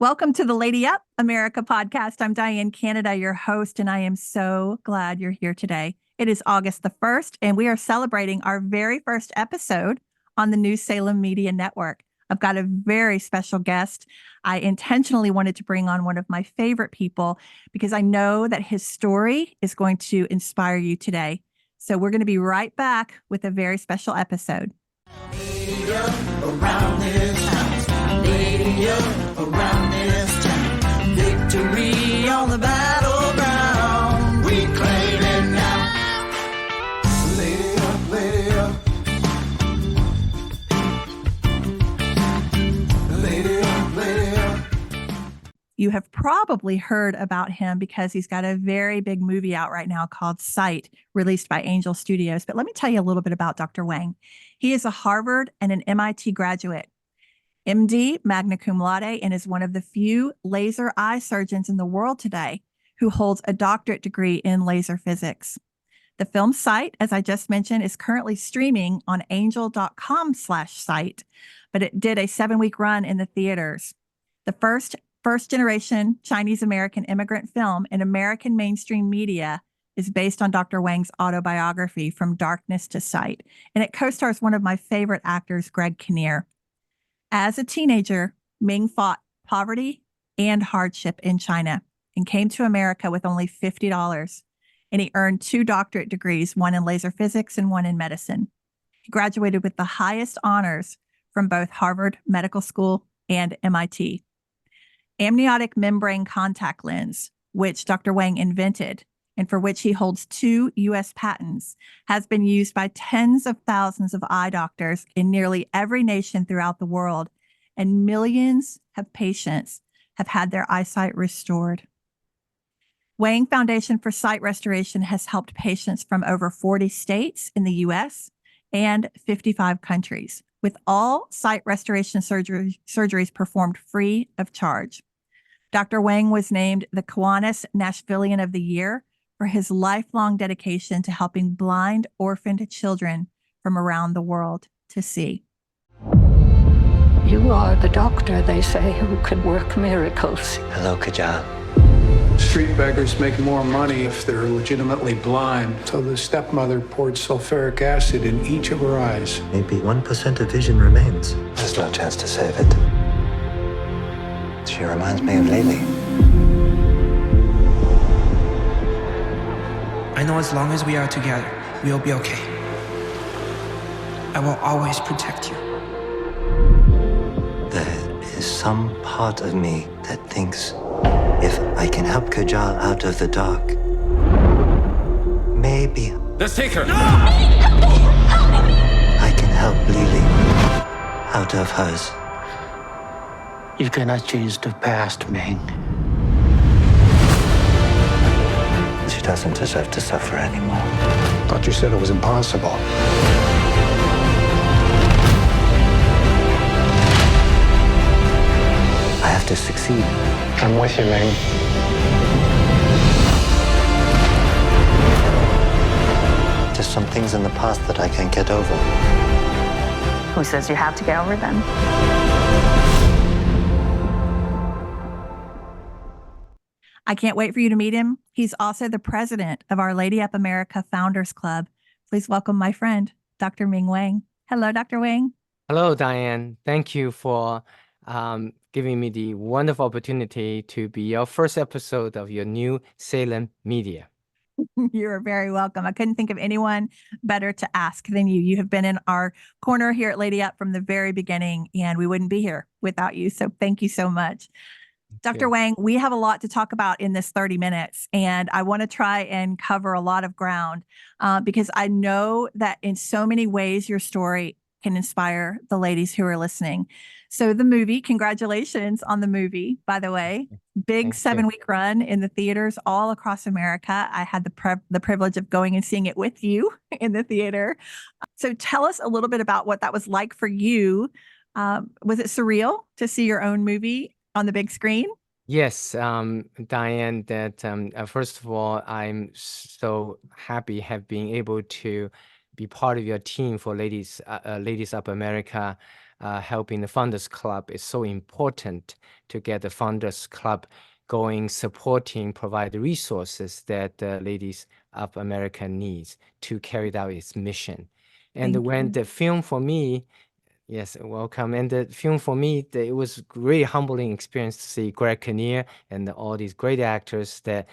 Welcome to the Lady Up America podcast. I'm Diane Canada, your host, and I am so glad you're here today. It is August the 1st, and we are celebrating our very first episode on the new Salem Media Network. I've got a very special guest. I intentionally wanted to bring on one of my favorite people because I know that his story is going to inspire you today. So we're going to be right back with a very special episode. Around this town, lady up around this town, victory on the battleground, we claim it now. Lady up, lady up, lady up, lady up. You have probably heard about him because he's got a very big movie out right now called Sight, released by Angel Studios. But let me tell you a little bit about Dr. Wang. He is a Harvard and an MIT graduate, MD, magna cum laude, and is one of the few laser eye surgeons in the world today who holds a doctorate degree in laser physics. The film Sight, as I just mentioned, is currently streaming on angel.com/sight, but it did a 7-week run in the theaters. The first generation Chinese American immigrant film in American mainstream media is based on Dr. Wang's autobiography, From Darkness to Sight, and it co-stars one of my favorite actors, Greg Kinnear. As a teenager, Ming fought poverty and hardship in China and came to America with only $50, and he earned 2 doctorate degrees, one in laser physics and one in medicine. He graduated with the highest honors from both Harvard Medical School and MIT. Amniotic membrane contact lens, which Dr. Wang invented and for which he holds 2 U.S. patents, has been used by tens of thousands of eye doctors in nearly every nation throughout the world, and millions of patients have had their eyesight restored. Wang Foundation for Sight Restoration has helped patients from over 40 states in the U.S. and 55 countries, with all sight restoration surgeries performed free of charge. Dr. Wang was named the Kiwanis Nashvilleian of the Year for his lifelong dedication to helping blind, orphaned children from around the world to see. You are the doctor, they say, who can work miracles. Hello, Kajal. Street beggars make more money if they're legitimately blind. So the stepmother poured sulfuric acid in each of her eyes. Maybe 1% of vision remains. There's no chance to save it. She reminds me of Lily. I know as long as we are together, we'll be okay. I will always protect you. There is some part of me that thinks if I can help Kajal out of the dark, maybe... Let's take her! No! I can help Lily out of hers. You cannot change the past, Ming. She doesn't deserve to suffer anymore. Thought you said it was impossible. I have to succeed. I'm with you, Ming. There's some things in the past that I can't get over. Who says you have to get over them? I can't wait for you to meet him. He's also the president of our Lady Up America Founders Club. Please welcome my friend, Dr. Ming Wang. Hello, Dr. Wang. Hello, Diane. Thank you for giving me the wonderful opportunity to be your first episode of your new Salem Media. You're very welcome. I couldn't think of anyone better to ask than you. You have been in our corner here at Lady Up from the very beginning, and we wouldn't be here without you. So thank you so much. Dr. Wang, we have a lot to talk about in this 30 minutes, and I want to try and cover a lot of ground because I know that in so many ways your story can inspire the ladies who are listening. So the movie, congratulations on the movie, by the way. Big 7-week run in the theaters all across America. I had the privilege of going and seeing it with you in the theater. So tell us a little bit about what that was like for you. Was it surreal to see your own movie on the big screen? Yes, Diane, that first of all, I'm so happy have been able to be part of your team for Ladies Up America. helping the Founders Club is so important to get the Founders Club going, supporting, provide the resources that the Ladies of America needs to carry out its mission. And Thank when you. the film for me, yes, welcome. And the film for me, it was really humbling experience to see Greg Kinnear and all these great actors that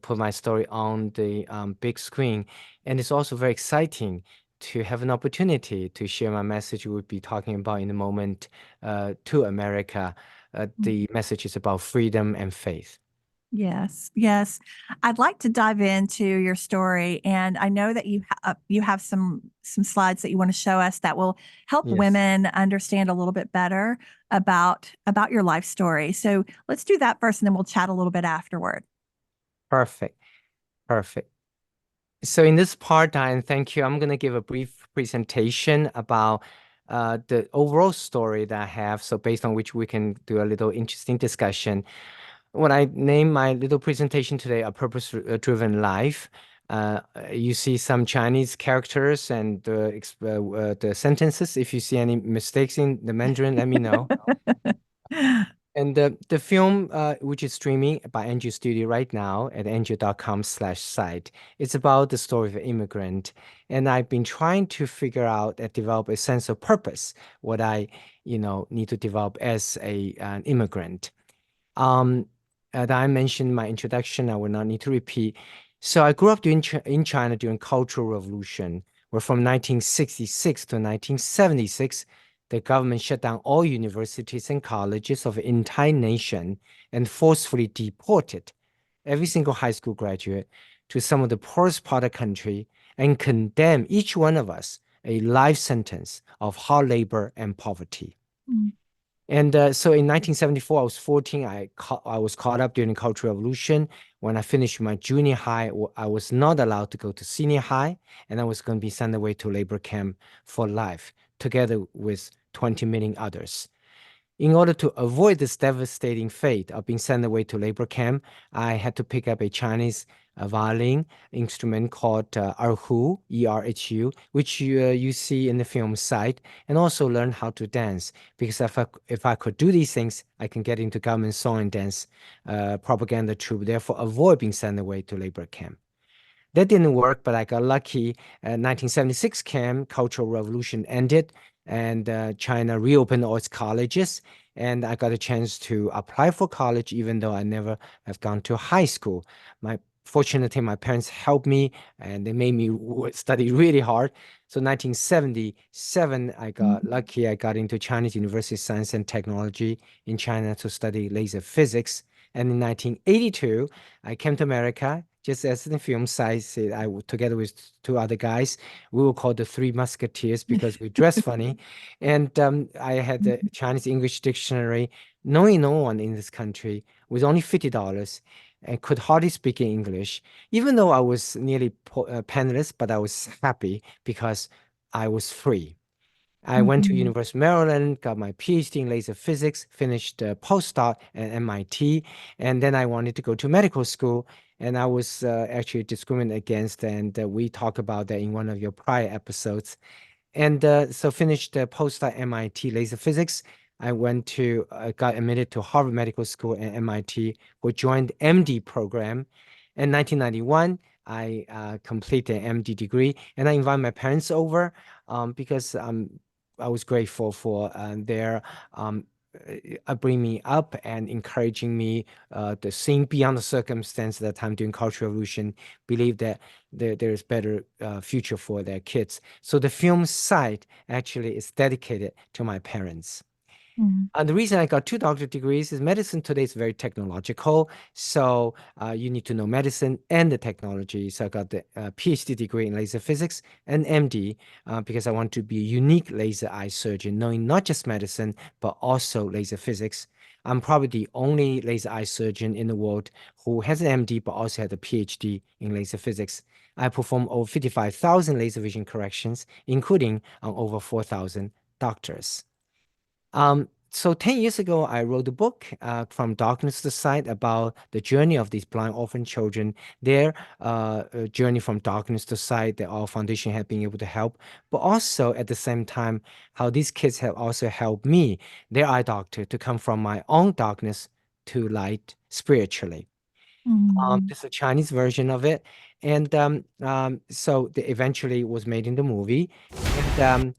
put my story on the big screen. And it's also very exciting to have an opportunity to share my message we'll be talking about in a moment to America. The message is about freedom and faith. Yes, yes. I'd like to dive into your story, and I know that you have some slides that you want to show us that will help Yes. women understand a little bit better about your life story. So let's do that first, and then we'll chat a little bit afterward. Perfect. Perfect. So in this part, Diane, thank you. I'm going to give a brief presentation about the overall story that I have, so based on which we can do a little interesting discussion. When I name my little presentation today, A Purpose-Driven Life, you see some Chinese characters and the sentences. If you see any mistakes in the Mandarin, let me know. And the film, which is streaming by Angel Studio right now at angel.com/site, it's about the story of an immigrant. And I've been trying to figure out and develop a sense of purpose, what I, need to develop as an immigrant. As I mentioned in my introduction, I will not need to repeat. So I grew up in China during Cultural Revolution, where from 1966 to 1976, the government shut down all universities and colleges of the entire nation and forcefully deported every single high school graduate to some of the poorest part of the country and condemned each one of us a life sentence of hard labor and poverty. And so in 1974, I was 14. I was caught up during the Cultural Revolution. When I finished my junior high, I was not allowed to go to senior high, and I was going to be sent away to labor camp for life, together with 20 million others. In order to avoid this devastating fate of being sent away to labor camp, I had to pick up a Chinese violin instrument called erhu, E-R-H-U, which you see in the film site, and also learn how to dance. Because if I could do these things, I can get into government song and dance propaganda troupe, therefore avoid being sent away to labor camp. That didn't work, but I got lucky. 1976 came, Cultural Revolution ended, and China reopened all its colleges, and I got a chance to apply for college, even though I never have gone to high school. Fortunately, my parents helped me, and they made me study really hard. So 1977, I got lucky. I got into Chinese University of Science and Technology in China to study laser physics. And in 1982, I came to America. Just as in the film site said, together with two other guys, we were called the Three Musketeers because we dressed funny. And I had the Chinese English dictionary, knowing no one in this country, with only $50 and could hardly speak English, even though I was nearly penniless, but I was happy because I was free. I went to University of Maryland, got my PhD in laser physics, finished a postdoc at MIT, and then I wanted to go to medical school, and I was actually discriminated against, and we talked about that in one of your prior episodes. And so finished the postdoc at MIT laser physics. I went to, got admitted to Harvard Medical School at MIT, who joined MD program. In 1991, I completed an MD degree, and I invited my parents over because I was grateful for their bringing me up and encouraging me to think beyond the circumstance at that time during Cultural Revolution, believe that there's better future for their kids. So the film site actually is dedicated to my parents. And the reason I got 2 doctorate degrees is medicine today is very technological. So you need to know medicine and the technology. So I got the PhD degree in laser physics and MD because I want to be a unique laser eye surgeon, knowing not just medicine, but also laser physics. I'm probably the only laser eye surgeon in the world who has an MD, but also has a PhD in laser physics. I perform over 55,000 laser vision corrections, including on over 4,000 doctors. So 10 years ago, I wrote a book, From Darkness to Sight, about the journey of these blind orphan children, their journey from darkness to sight that our foundation have been able to help, but also at the same time, how these kids have also helped me, their eye doctor, to come from my own darkness to light spiritually. This is a Chinese version of it. And so eventually was made in the movie. And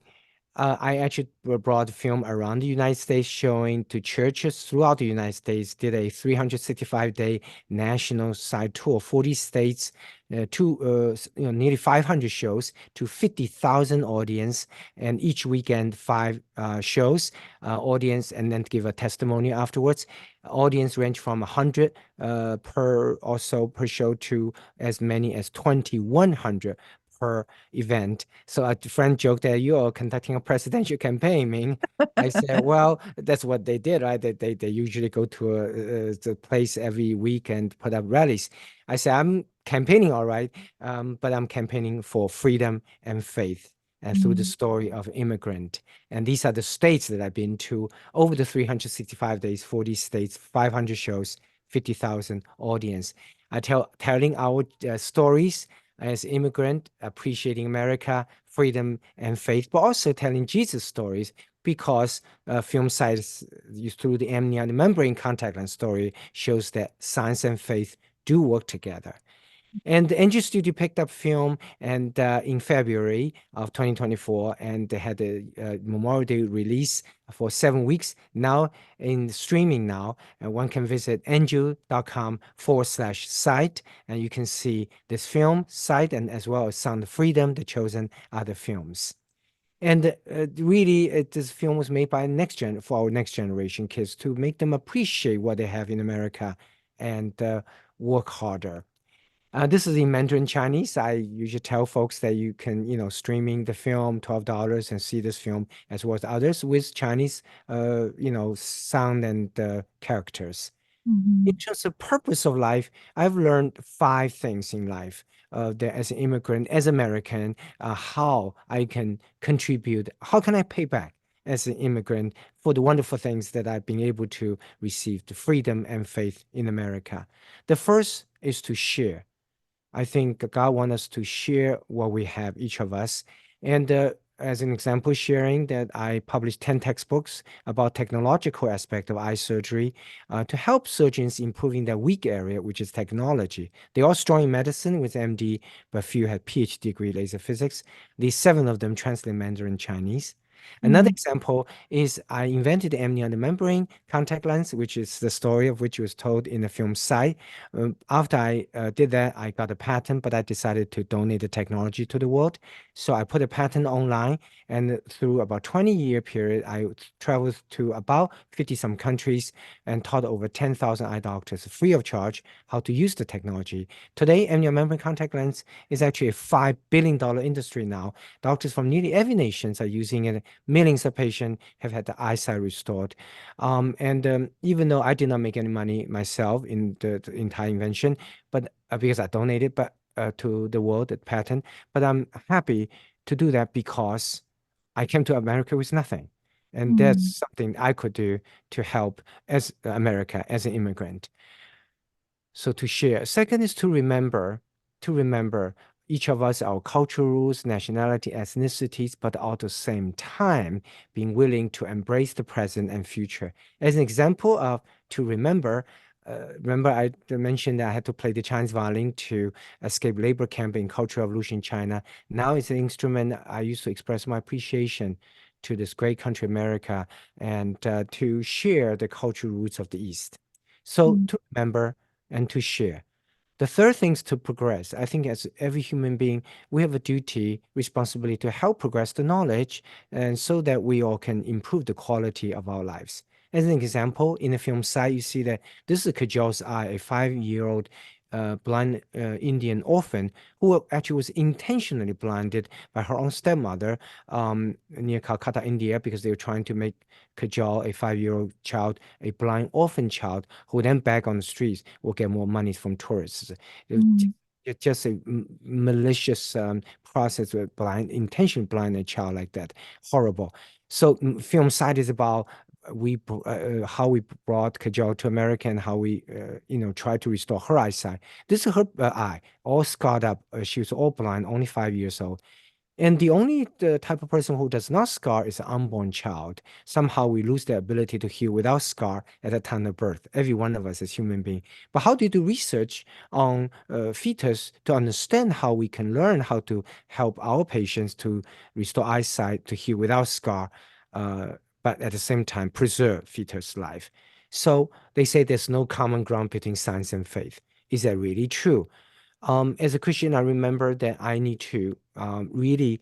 I actually brought the film around the United States, showing to churches throughout the United States, did a 365-day national side tour, 40 states, nearly 500 shows to 50,000 audience, and each weekend 5 shows, audience, and then give a testimony afterwards. Audience range from 100 per or so per show to as many as 2,100 per event. So a friend joked that you are conducting a presidential campaign, Ming. I said, well, that's what they did, right? They usually go to the place every week and put up rallies. I said, I'm campaigning, all right, but I'm campaigning for freedom and faith. And through the story of immigrant. And these are the states that I've been to over the 365 days, 40 states, 500 shows, 50,000 audience. Telling our stories as immigrant, appreciating America, freedom and faith, but also telling Jesus stories, because film sites through the amniotic membrane contact lens story shows that science and faith do work together. And the Angel Studio picked up film and in February of 2024, and they had a Memorial Day release for 7 weeks. Now in streaming now, and one can visit angel.com/site, and you can see this film site, and as well as Sound of Freedom, The Chosen, other films. And really, this film was made by for our next generation kids, to make them appreciate what they have in America and work harder. This is in Mandarin Chinese. I usually tell folks that you can, streaming the film, $12, and see this film as well as others with Chinese, sound and characters. In terms of purpose of life, I've learned 5 things in life. That as an immigrant, as American, how I can contribute, how can I pay back as an immigrant for the wonderful things that I've been able to receive, the freedom and faith in America. The first is to share. I think God wants us to share what we have, each of us. And as an example, sharing that I published 10 textbooks about technological aspect of eye surgery to help surgeons improving their weak area, which is technology. They're all strong in medicine with MD, but few had PhD degree laser physics. These 7 of them translate Mandarin Chinese. Another example is I invented the amniotic membrane contact lens, which is the story of which was told in the film Sight. After I did that, I got a patent, but I decided to donate the technology to the world. So I put a patent online, and through about 20-year period, I traveled to about 50-some countries and taught over 10,000 eye doctors free of charge how to use the technology. Today, amniotic membrane contact lens is actually a $5 billion industry now. Doctors from nearly every nation are using it. Millions of patients have had the eyesight restored. Even though I did not make any money myself in the entire invention, but because I donated to the world, the patent, but I'm happy to do that because I came to America with nothing. And that's something I could do to help as America, as an immigrant. So to share. Second is to remember each of us, our cultural roots, nationality, ethnicities, but at the same time, being willing to embrace the present and future. As an example of to remember I mentioned that I had to play the Chinese violin to escape labor camp in Cultural Revolution in China. Now it's an instrument I used to express my appreciation to this great country, America, and to share the cultural roots of the East. So to remember and to share. The third thing is to progress. I think as every human being, we have a duty, responsibility to help progress the knowledge, and so that we all can improve the quality of our lives. As an example, in the film Sight, you see that this is Kajal's eye, a 5-year-old blind Indian orphan who actually was intentionally blinded by her own stepmother near Calcutta, India, because they were trying to make Kajal, a 5-year-old child, a blind orphan child who then beg on the streets will get more money from tourists. It's just a malicious process with intentionally blind a child like that. Horrible. So film Sight is about how we brought Kajal to America and how we tried to restore her eyesight. This is her eye, all scarred up. She was all blind, only 5 years old. And the only type of person who does not scar is an unborn child. Somehow we lose the ability to heal without scar at the time of birth, every one of us as human being. But how do you do research on fetus to understand how we can learn how to help our patients to restore eyesight, to heal without scar, but at the same time preserve fetus life? So they say there's no common ground between science and faith. Is that really true? As a Christian, I remember that I need to really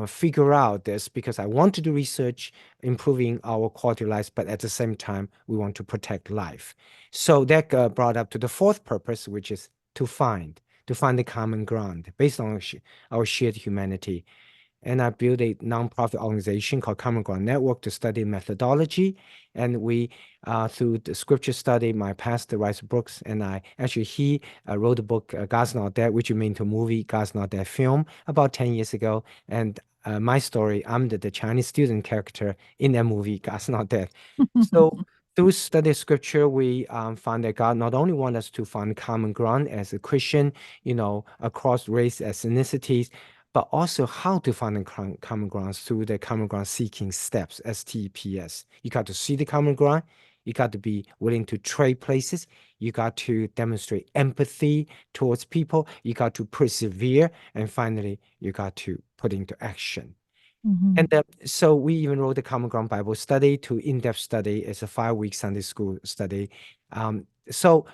figure out this because I want to do research, improving our quality of life, but at the same time, we want to protect life. So that brought up to the fourth purpose, which is to find the common ground based on our shared humanity. And I built a nonprofit organization called Common Ground Network to study methodology. And we, through the scripture study, my pastor writes books, and he wrote a book, God's Not Dead, which you made into a movie, God's Not Dead film, about 10 years ago. And my story, I'm the Chinese student character in that movie, God's Not Dead. So through study scripture, we found that God not only wants us to find common ground as a Christian, across race, ethnicities, but also how to find the common grounds through the common ground seeking steps, STPS. You got to see the common ground. You got to be willing to trade places. You got to demonstrate empathy towards people. You got to persevere. And finally, you got to put into action. And so we even wrote the Common Ground Bible study to in-depth study. It's a 5-week Sunday school study. So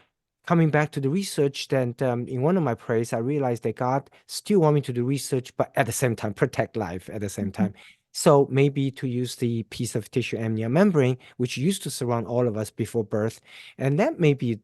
coming back to the research, then in one of my prayers, I realized that God still want me to do research, but at the same time, protect life at the same time. So maybe to use the piece of tissue amnion membrane, which used to surround all of us before birth, and that may be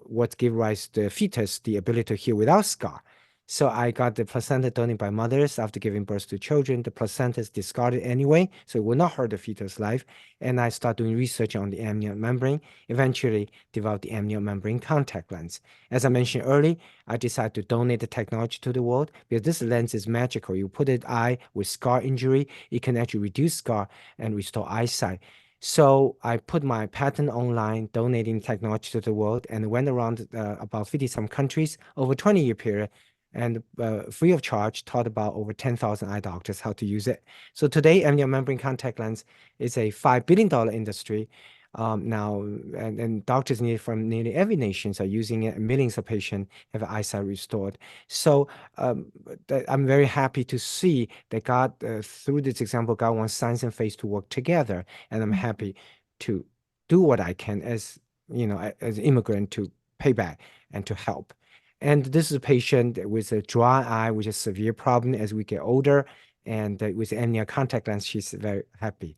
what gave rise to the fetus, the ability to heal without scar. So I got the placenta donated by mothers after giving birth to children. The placenta is discarded anyway, so it will not hurt the fetus life. And I started doing research on the amnion membrane, eventually developed the amnion membrane contact lens. As I mentioned earlier, I decided to donate the technology to the world because this lens is magical. You put it eye with scar injury, it can actually reduce scar and restore eyesight. So I put my patent online, donating technology to the world, and went around about 50-some countries over a 20-year period, and free of charge taught about over 10,000 eye doctors how to use it. So today, amnion membrane contact lens is a $5 billion industry now, and doctors from nearly every nation are using it, and millions of patients have eyesight restored. So I'm very happy to see that God, through this example, God wants science and faith to work together, and I'm happy to do what I can as an immigrant to pay back and to help. And this is a patient with a dry eye, which is a severe problem as we get older. And with amnion contact lens, she's very happy.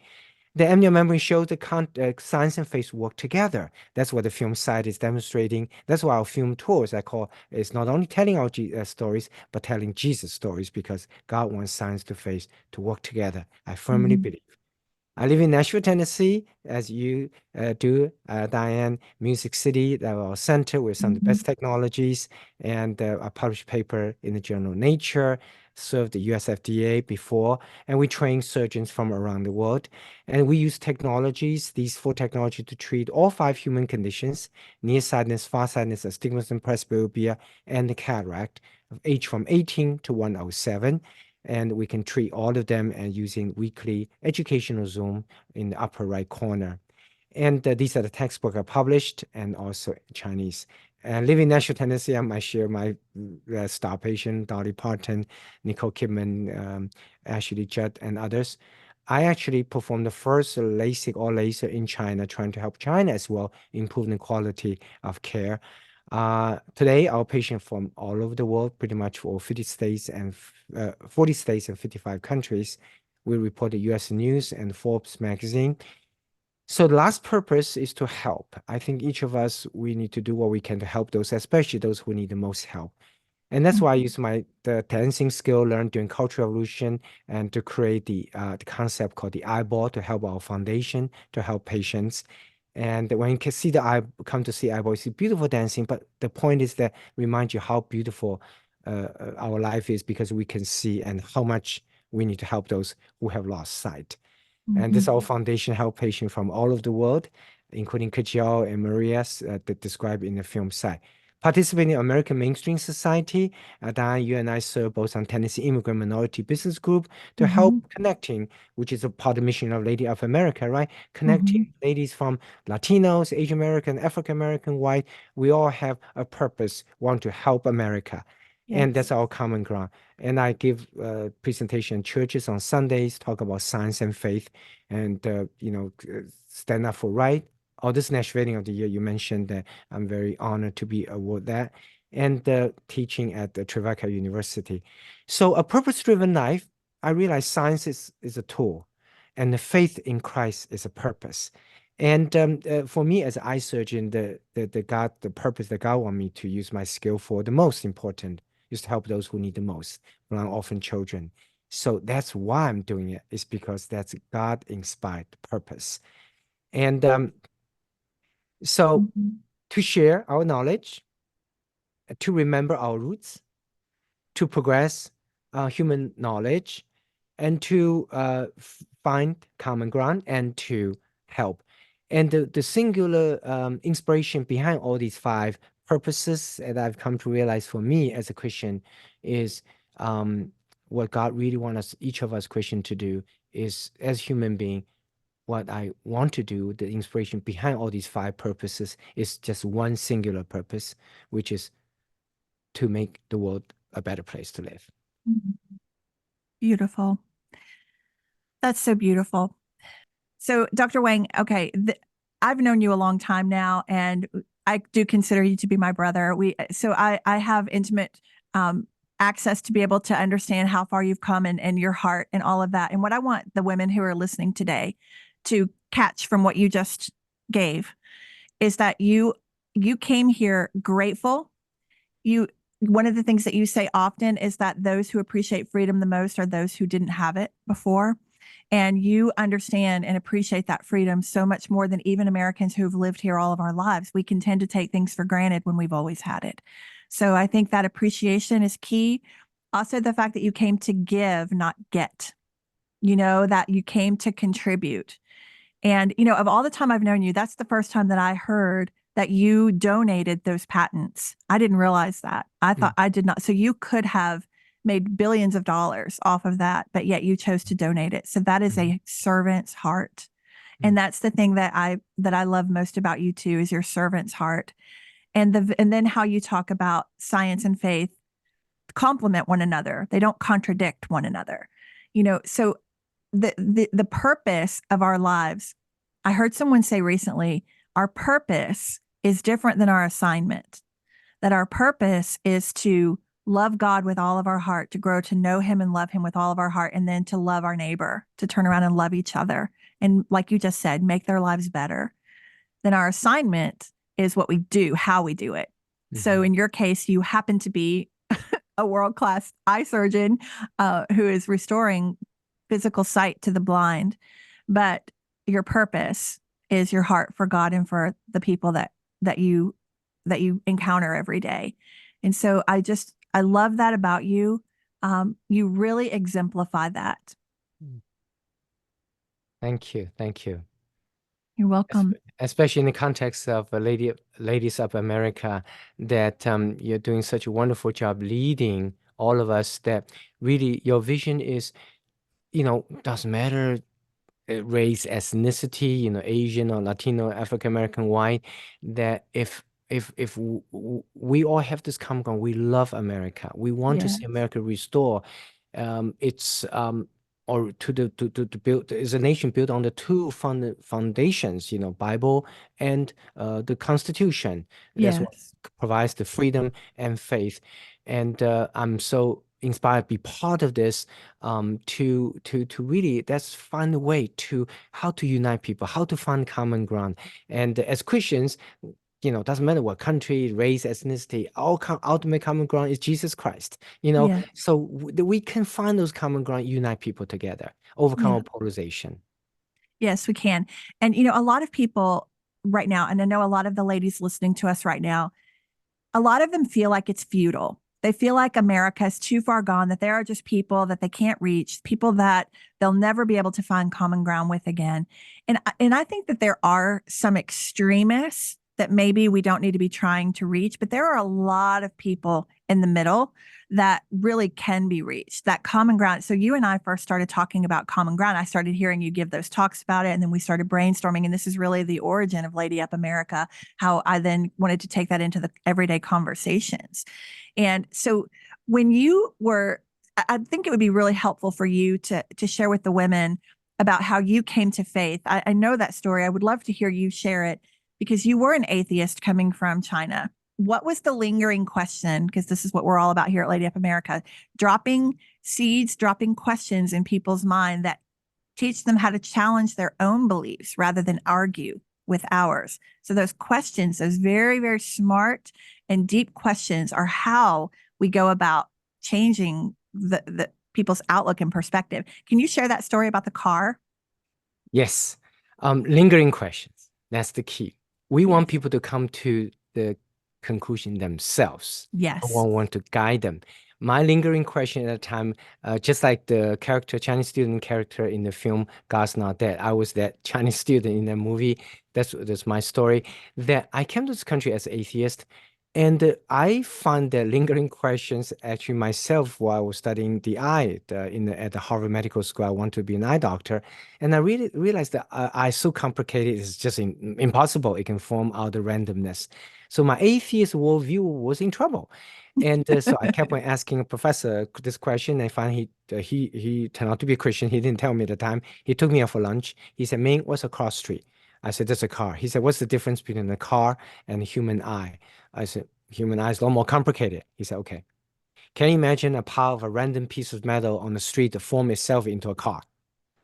The amnion membrane shows the science and faith work together. That's what the film site is demonstrating. That's why our film tours, I call, is not only telling our stories, but telling Jesus stories, because God wants science to faith to work together. I firmly believe. I live in Nashville, Tennessee, as you do, Diane, Music City, our center with some of the best technologies. And I published paper in the journal Nature, served the US FDA before, and we train surgeons from around the world. And we use technologies, these 4 technologies, to treat all 5 human conditions: nearsightedness, farsightedness, astigmatism, presbyopia, and the cataract of age from 18 to 107. And we can treat all of them and using weekly educational Zoom in the upper right corner. And these are the textbooks I published, and also Chinese. Living in Nashville, Tennessee, I might share my star patient, Dolly Parton, Nicole Kidman, Ashley Judd, and others. I actually performed the first LASIK or laser in China, trying to help China as well improve the quality of care. Today, our patients from all over the world, pretty much for 50 states and 40 states and 55 countries, we report the U.S. News and Forbes magazine. So the last purpose is to help. I think each of us, we need to do what we can to help those, especially those who need the most help. And that's why I use the dancing skill learned during Cultural Revolution and to create the concept called the eyeball to help our foundation, to help patients. And when you can see the eye, come to see eyeball, you see beautiful dancing. But the point is that remind you how beautiful our life is, because we can see, and how much we need to help those who have lost sight. And this our foundation help patients from all over the world, including Kajal and Maria's that described in the film site. Participating in American Mainstream Society, Diane, you and I serve both on Tennessee Immigrant Minority Business Group to help connecting, which is a part of the mission of Lady of America, right? Connecting ladies from Latinos, Asian American, African American, white. We all have a purpose, want to help America. And that's our common ground. And I give presentation in churches on Sundays, talk about science and faith, and stand up for right. This National Wedding of the Year, you mentioned that I'm very honored to be awarded that, and teaching at the Trevecca University. So a purpose-driven life, I realize science is a tool, and the faith in Christ is a purpose. And for me as an eye surgeon, the purpose that God wants me to use my skill for, the most important is to help those who need the most, blind orphan children. So that's why I'm doing it, is because that's God-inspired purpose. And so to share our knowledge, to remember our roots, to progress human knowledge, and to find common ground and to help. And the singular inspiration behind all these 5 purposes that I've come to realize for me as a Christian is what God really wants each of us Christian to do is, as human being, what I want to do, the inspiration behind all these 5 purposes is just one singular purpose, which is to make the world a better place to live. Beautiful. That's so beautiful. So, Dr. Wang, okay, I've known you a long time now, and I do consider you to be my brother. So I have intimate access to be able to understand how far you've come and your heart and all of that. And what I want the women who are listening today to catch from what you just gave is that you came here grateful. One of the things that you say often is that those who appreciate freedom the most are those who didn't have it before. And you understand and appreciate that freedom so much more than even Americans who've lived here all of our lives. We can tend to take things for granted when we've always had it. So I think that appreciation is key. Also, the fact that you came to give, not get, that you came to contribute. And, of all the time I've known you, that's the first time that I heard that you donated those patents. I didn't realize that. I thought I did not. So you could have made billions of dollars off of that, but yet you chose to donate it. So that is a servant's heart. And that's the thing that I love most about you too, is your servant's heart. And then how you talk about science and faith complement one another. They don't contradict one another. So the purpose of our lives, I heard someone say recently, our purpose is different than our assignment. That our purpose is to love God with all of our heart, to grow to know him and love him with all of our heart, and then to love our neighbor, to turn around and love each other. And like you just said, make their lives better. Then our assignment is what we do, how we do it. So in your case, you happen to be a world-class eye surgeon who is restoring physical sight to the blind. But your purpose is your heart for God and for the people that you encounter every day. And so I love that about you. You really exemplify that. Thank you. Thank you. You're welcome. Especially in the context of Ladies of America, that you're doing such a wonderful job leading all of us, that really your vision is, doesn't matter race, ethnicity, Asian or Latino, African American, white, that if we all have this common ground, we love America. We want to see America restore. It's or to build, is a nation built on the 2 foundations, Bible and the Constitution. That's what provides the freedom and faith. And I'm so inspired to be part of this, to really, let's find a way to how to unite people, how to find common ground. And as Christians, doesn't matter what country, race, ethnicity, our ultimate common ground is Jesus Christ, so we can find those common ground, unite people together, overcome our polarization. Yes, we can. And, a lot of people right now, and I know a lot of the ladies listening to us right now, a lot of them feel like it's futile. They feel like America is too far gone, that there are just people that they can't reach, people that they'll never be able to find common ground with again. And I think that there are some extremists that maybe we don't need to be trying to reach, but there are a lot of people in the middle that really can be reached, that common ground. So you and I first started talking about common ground. I started hearing you give those talks about it, and then we started brainstorming. And this is really the origin of Lady Up America, how I then wanted to take that into the everyday conversations. And so when you were, I think it would be really helpful for you to share with the women about how you came to faith. I know that story. I would love to hear you share it because you were an atheist coming from China. What was the lingering question? Because this is what we're all about here at Lady Up America, dropping seeds, dropping questions in people's mind that teach them how to challenge their own beliefs rather than argue with ours. So those questions, those very, very smart and deep questions are how we go about changing the people's outlook and perspective. Can you share that story about the car? Yes. Lingering questions. That's the key. We want people to come to the conclusion themselves. Yes. No one want to guide them. My lingering question at the time, just like the Chinese student character in the film God's Not Dead, I was that Chinese student in the movie. That's my story. That I came to this country as an atheist, and I found the lingering questions actually myself while I was studying the eye at the Harvard Medical School. I want to be an eye doctor, and I really realized that eye so complicated, it's just impossible. It can form out of randomness. So my atheist worldview was in trouble. And so I kept on asking a professor this question. I found he turned out to be a Christian. He didn't tell me at the time. He took me out for lunch. He said, "Ming, what's a cross street?" I said, "That's a car." He said, "What's the difference between a car and a human eye?" I said, "Human eye is a lot more complicated." He said, "Okay. Can you imagine a pile of a random piece of metal on the street to form itself into a car?"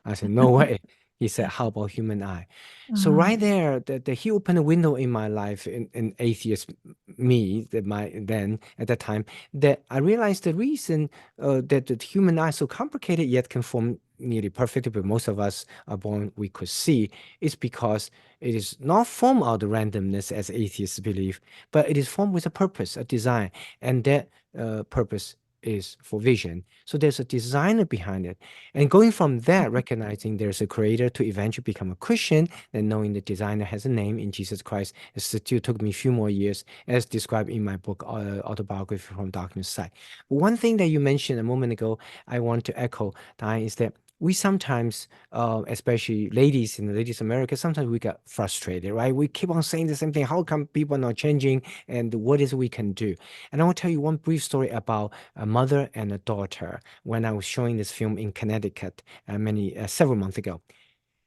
I said, "No way." He said, "How about human eye?" So right there, he opened a window in my life, in atheist me, then at that time, that I realized the reason that the human eye is so complicated yet can form nearly perfectly, but most of us are born we could see, is because it is not formed out of randomness as atheists believe, but it is formed with a purpose, a design, and that purpose is for vision. So there's a designer behind it. And going from that, recognizing there's a creator to eventually become a Christian, and knowing the designer has a name in Jesus Christ, it still took me a few more years, as described in my book, Autobiography from Darkness Side. But one thing that you mentioned a moment ago, I want to echo, Diane, is that we sometimes, especially ladies in the ladies America, sometimes we get frustrated, right? We keep on saying the same thing. How come people are not changing? And what is we can do? And I will tell you one brief story about a mother and a daughter when I was showing this film in Connecticut several months ago.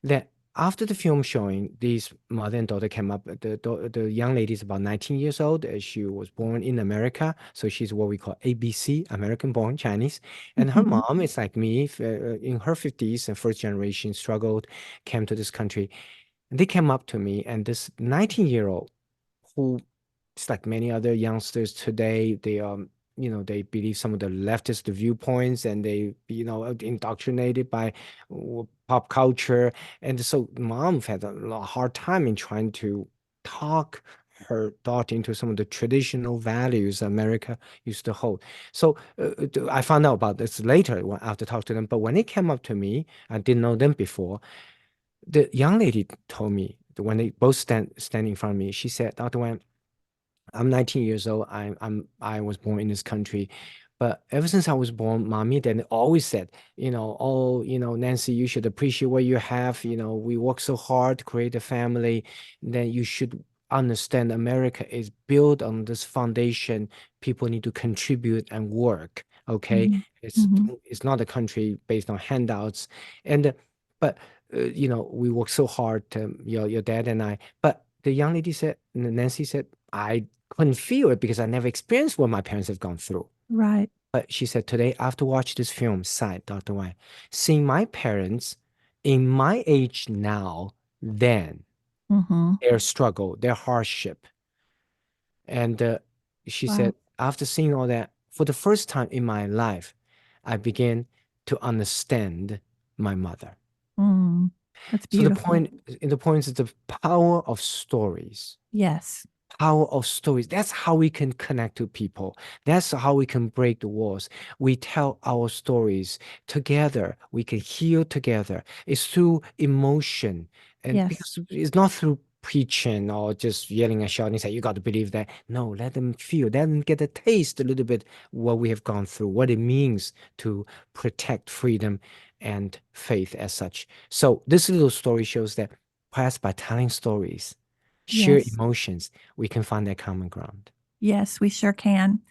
That after the film showing, these mother and daughter came up. The young lady is about 19 years old. She was born in America, so she's what we call ABC, American-born Chinese. And her mom is like me, in her 50s and first generation, struggled, came to this country. And they came up to me, and this 19-year-old who, it's like many other youngsters today, they they believe some of the leftist viewpoints, and they indoctrinated by pop culture. And so mom had a hard time in trying to talk her daughter into some of the traditional values America used to hold. So I found out about this later after talking to them. But when they came up to me, I didn't know them before. The young lady told me, when they both stand in front of me, she said, "Dr. Wang, I'm 19 years old. I was born in this country, but ever since I was born, mommy then always said, oh, Nancy, you should appreciate what you have. We work so hard to create a family. Then you should understand America is built on this foundation. People need to contribute and work. Okay, it's not a country based on handouts, but we work so hard. Your dad and I, but." The young lady said, Nancy said, "I couldn't feel it because I never experienced what my parents have gone through." Right. But she said, "Today, after watch this film, Side, Dr. Wang, seeing my parents in my age now, then, their struggle, their hardship." And she said, after seeing all that, for the first time in my life, I began to understand my mother. That's So the beautiful. point is the power of stories. Yes. power of stories. That's how we can connect to people. That's how we can break the walls. We tell our stories together. We can heal together. It's through emotion. And Yes. because it's not through preaching or just yelling and shouting, say, you got to believe that. No, let them feel, let them get a taste a little bit what we have gone through, what it means to protect freedom and faith as such. So this little story shows that perhaps by telling stories, share Yes. emotions, we can find that common ground. Yes, we sure can.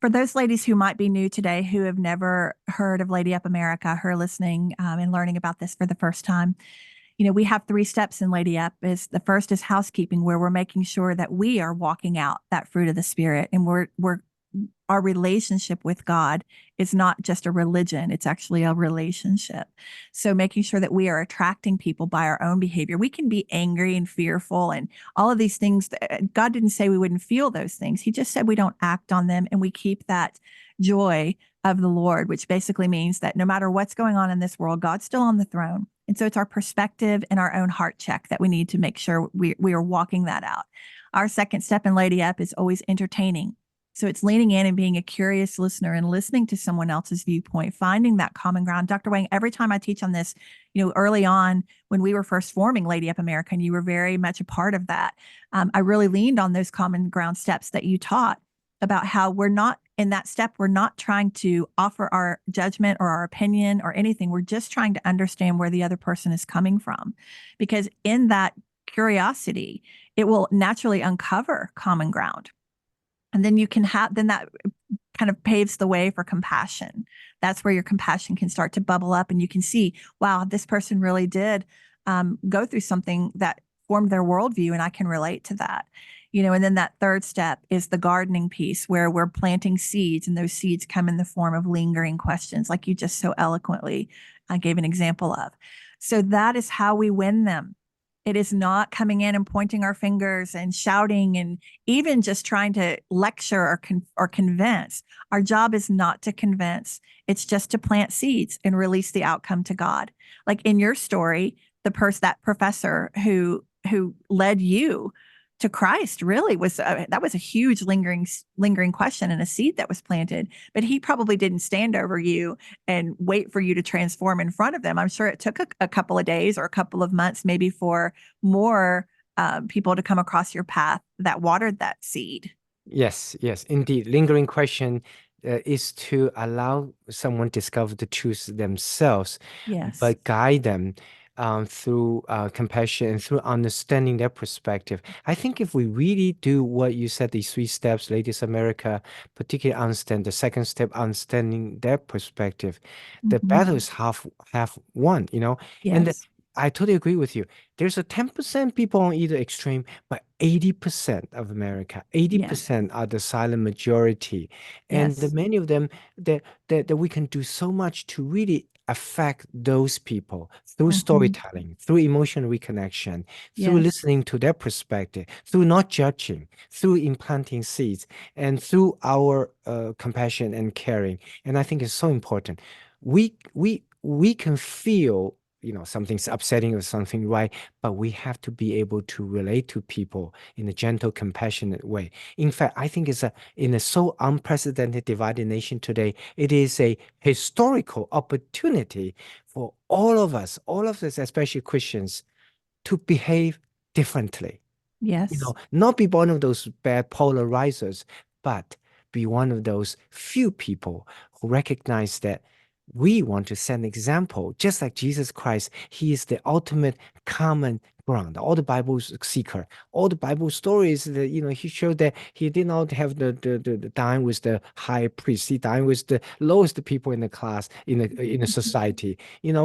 For those ladies who might be new today, who have never heard of Lady Up America, who are listening and learning about this for the first time, we have 3 steps in Lady Up. Is the first is housekeeping, where we're making sure that we are walking out that fruit of the Spirit, and we're our relationship with God is not just a religion, it's actually a relationship. So making sure that we are attracting people by our own behavior. We can be angry and fearful and all of these things. God didn't say we wouldn't feel those things. He just said we don't act on them, and we keep that joy of the Lord, which basically means that no matter what's going on in this world, God's still on the throne. And so it's our perspective and our own heart check that we need to make sure we are walking that out. Our second step in Lady Up is always entertaining. So it's leaning in and being a curious listener and listening to someone else's viewpoint, finding that common ground. Dr. Wang, every time I teach on this, early on when we were first forming Lady Up America, and you were very much a part of that, I really leaned on those common ground steps that you taught about how we're not in that step. We're not trying to offer our judgment or our opinion or anything. We're just trying to understand where the other person is coming from, because in that curiosity, it will naturally uncover common ground. And then then that kind of paves the way for compassion. That's where your compassion can start to bubble up, and you can see, wow, this person really did go through something that formed their worldview, and I can relate to that. And then that third step is the gardening piece, where we're planting seeds, and those seeds come in the form of lingering questions, like you just so eloquently gave an example of. So that is how we win them. It is not coming in and pointing our fingers and shouting and even just trying to lecture or convince. Our job is not to convince. It's just to plant seeds and release the outcome to God. Like in your story, that professor who led you to Christ really was that was a huge lingering question and a seed that was planted. But he probably didn't stand over you and wait for you to transform in front of them. I'm sure it took a couple of days or a couple of months, maybe, for more people to come across your path that watered that seed. Yes, indeed. Lingering question is to allow someone discover the truth themselves, Yes. but guide them through compassion and through understanding their perspective. I think if we really do what you said, these 3 steps, Ladies America, particularly understand the second step, understanding their perspective, the battle is half won, And Yes. I totally agree with you. There's a 10% people on either extreme, but 80% of America, 80% are the silent majority. And Yes. many of them that we can do so much to really affect those people through storytelling, through emotional reconnection, through Yes. listening to their perspective, through not judging, through implanting seeds, and through our compassion and caring. And I think it's so important. We can feel something's upsetting or something, right? But we have to be able to relate to people in a gentle, compassionate way. In fact, I think in a so unprecedented divided nation today, it is a historical opportunity for all of us, especially Christians, to behave differently. Yes. Not be one of those bad polarizers, but be one of those few people who recognize that we want to set an example, just like Jesus Christ. He is the ultimate common ground, all the Bible seeker, all the Bible stories that, he showed that he did not have the dine with the high priest. He dined with the lowest people in the class, in the society,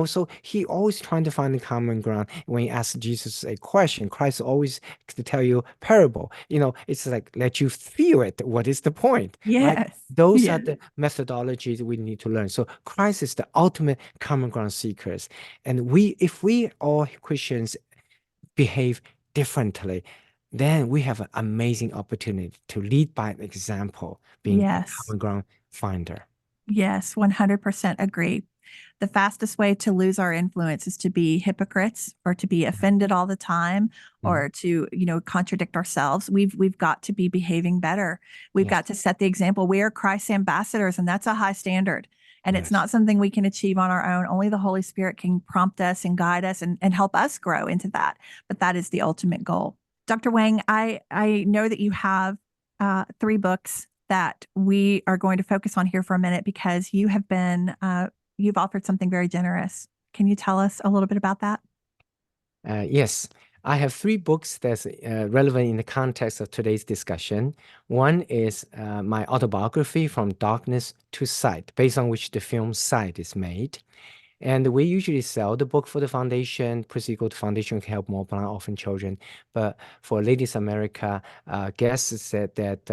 so he always trying to find the common ground. When he asks Jesus a question, Christ always to tell you parable, it's like, let you feel it. What is the point? Right? Yes. Those are the methodologies we need to learn. So Christ is the ultimate common ground seekers. And if we all Christians behave differently, then we have an amazing opportunity to lead by example, being a Yes. common ground finder. Yes, 100% agree. The fastest way to lose our influence is to be hypocrites or to be offended all the time or to, contradict ourselves. We've got to be behaving better. We've got to set the example. We are Christ's ambassadors, and that's a high standard. And it's not something we can achieve on our own. Only the Holy Spirit can prompt us and guide us and help us grow into that. But that is the ultimate goal. Dr. Wang, I know that you have 3 books that we are going to focus on here for a minute because you have been, you've offered something very generous. Can you tell us a little bit about that? Yes, I have 3 books that's relevant in the context of today's discussion. One is my autobiography, From Darkness to Sight, based on which the film Sight is made. And we usually sell the book for the foundation. Please go to foundation can help more blind orphan children. But for Ladies America guests said that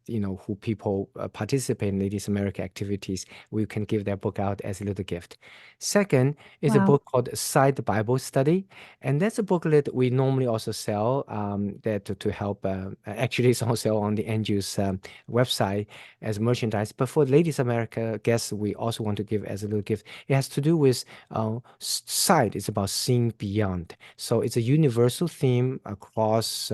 who people participate in Ladies America activities, we can give their book out as a little gift. Second is a book called Sight Bible Study, and that's a booklet we normally also sell that to help. Actually, it's also on the NGU's website as merchandise. But for Ladies America guests, we also want to give as a little gift. It has to do with sight. It's about seeing beyond. So it's a universal theme across,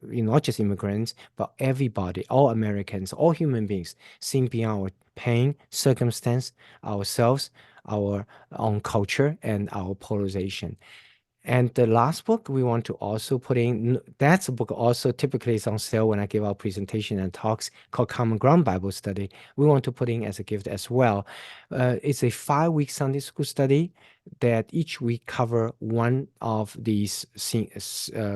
not just immigrants, but everybody, all Americans, all human beings, seeing beyond our pain, circumstance, ourselves, our own culture, and our polarization. And the last book we want to also put in, that's a book also typically is on sale when I give our presentation and talks, called Common Ground Bible Study. We want to put in as a gift as well. It's a 5-week Sunday school study that each week cover one of these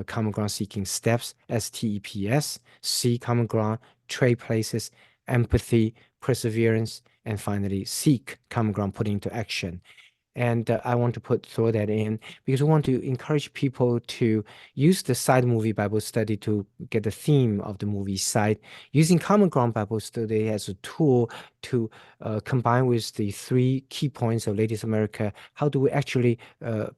Common Ground Seeking Steps, STEPS, see Common Ground, trade places, empathy, perseverance, and finally seek Common Ground, put into action. And I want to throw that in because we want to encourage people to use the Sight movie Bible study to get the theme of the movie Sight, using Common Ground Bible Study as a tool to combine with the 3 key points of Ladies America. How do we actually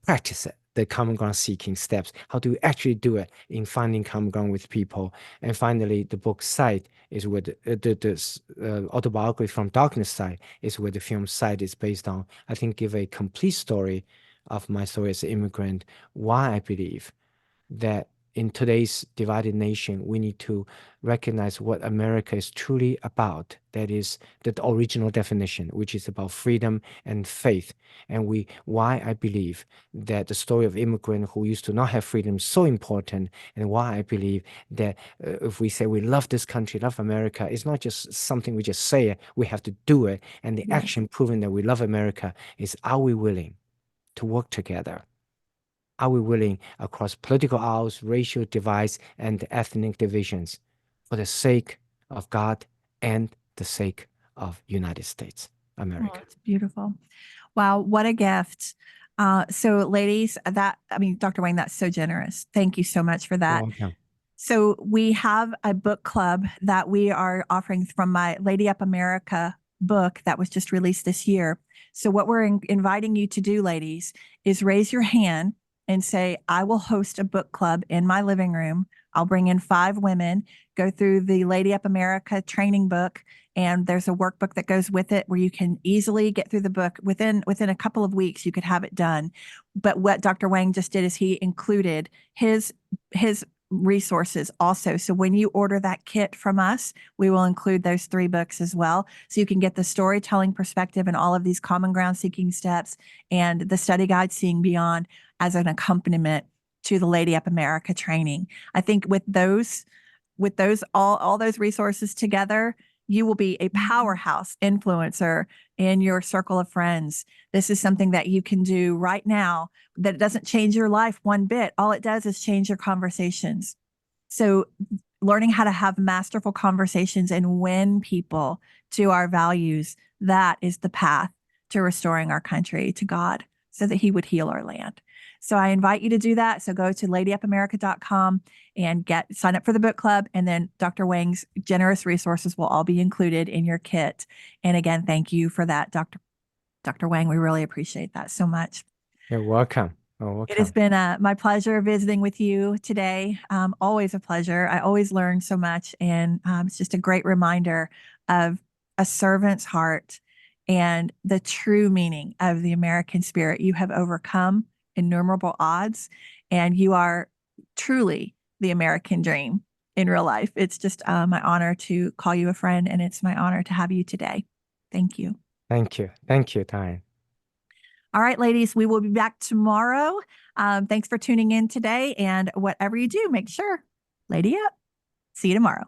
practice it? The common ground seeking steps. How do we actually do it in finding common ground with people? And finally, the book Sight is where the autobiography From Darkness Sight is where the film Sight is based on. I think give a complete story of my story as an immigrant, why I believe that in today's divided nation, we need to recognize what America is truly about. That is the original definition, which is about freedom and faith. And why I believe that the story of immigrant who used to not have freedom is so important, and why I believe that if we say we love this country, love America, it's not just something we just say it, we have to do it. And the action proving that we love America is, are we willing to work together? Are we willing across political aisles, racial divides, and ethnic divisions for the sake of God and the sake of United States, America? Oh, it's beautiful. Wow, what a gift. So ladies, Dr. Wang, that's so generous. Thank you so much for that. You're welcome. So we have a book club that we are offering from my Lady Up America book that was just released this year. So what we're inviting you to do, ladies, is raise your hand and say, I will host a book club in my living room. I'll bring in 5 women, go through the Lady Up America training book, and there's a workbook that goes with it where you can easily get through the book. Within a couple of weeks, you could have it done. But what Dr. Wang just did is he included his resources also. So when you order that kit from us, we will include those 3 books as well. So you can get the storytelling perspective and all of these common ground seeking steps and the study guide Seeing Beyond as an accompaniment to the Lady Up America training. I think with those all those resources together, you will be a powerhouse influencer in your circle of friends. This is something that you can do right now that doesn't change your life one bit. All it does is change your conversations. So learning how to have masterful conversations and win people to our values, that is the path to restoring our country to God so that he would heal our land. So I invite you to do that. So go to ladyupamerica.com and sign up for the book club. And then Dr. Wang's generous resources will all be included in your kit. And again, thank you for that, Dr. Wang. We really appreciate that so much. You're welcome. It has been my pleasure visiting with you today. Always a pleasure. I always learn so much. And it's just a great reminder of a servant's heart and the true meaning of the American spirit. You have overcome innumerable odds, and you are truly the American dream in real life. It's just my honor to call you a friend, and it's my honor to have you today. Thank you. Thank you. Thank you, Diane. All right, ladies, we will be back tomorrow. Thanks for tuning in today. And whatever you do, make sure, lady up. See you tomorrow.